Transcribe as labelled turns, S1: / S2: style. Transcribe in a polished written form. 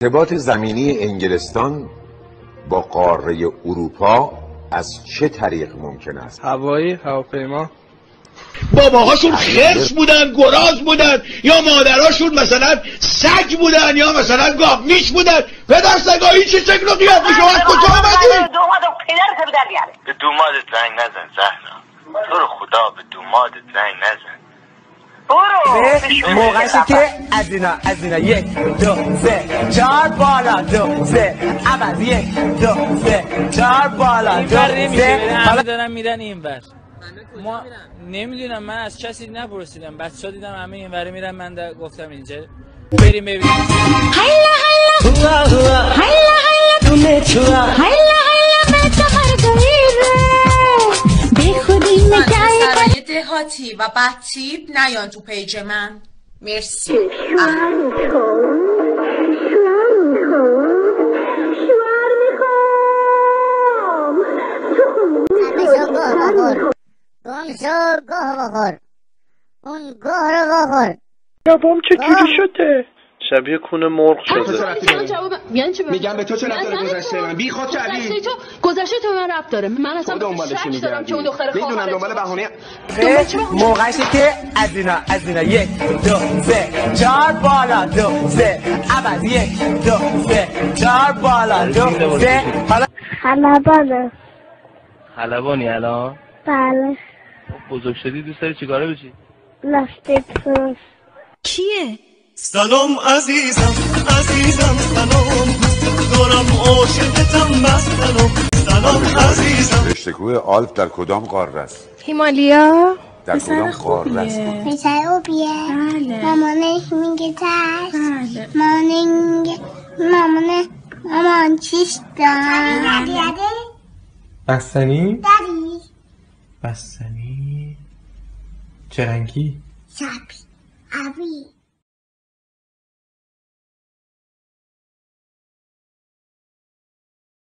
S1: ارتباط زمینی انگلستان با قاره اروپا از چه طریق ممکن است؟
S2: هوایی، هواپیما.
S3: باباهاشون خرس بودن، گراز بودن، یا مادراشون مثلا سگ بودن، یا مثلا گاومیش بودن. پدر سگایی چه شکل و قیافه شما از کجا آمدی؟
S4: دومادم پدرت به در بیاره.
S5: به دومادت زنگ نزن زهرا، تو رو خدا به دومادت زنگ نزن.
S4: برو
S6: موقعشه که از اینا 1 2 3 4 بالا 2 3 عوض 1 2 3 4 بالا 2 3
S7: همه دارن میرن اینور. ما نمیدونم، من از کسی نپرسیدم، بچه‌ها دیدم همه اینور میرن، من گفتم اینجا بریم ببینیم.
S8: هلا هلا هلا هلا تونه چوا هلا هلا
S9: سرای دهاتی و بدتیب نیان تو پیج من. مرسی.
S8: اون گوه رو بخور.
S2: بابام چجوری شده؟ شبیه کونه مرغ شده.
S10: میگم به تو چه رفت داره گذشته من؟ بی خود کردی؟
S11: گذشته تو من رفت داره. من اصلا
S10: دنبالش
S11: دارم که اون دختر
S10: میدونم دنبال بهونه.
S6: موقعشه که از اینا 1 2 3 4 بالا 2 3 عوض 1 2 3 4 بالا 2 3 حالا
S8: خلبانه.
S2: خلبانی الان؟
S8: بله.
S2: بزرگ شدی دوست داری چیکاره بشی؟
S8: لاستیک فروش.
S11: کیه؟
S12: سلام عزیزم سلام دارم عاشقتم مستم. سلام عزیزم.
S1: رشته آلپ در کدام قاره است؟
S11: هیمالیا.
S1: در کدام قاره است؟
S8: پسر اوبیه. بله. مامانش میگه ترس.
S11: بله.
S8: مامان چیش دارم؟
S13: بستنی؟
S8: داری؟
S13: بستنی چه رنگی؟
S8: شبی. ابی.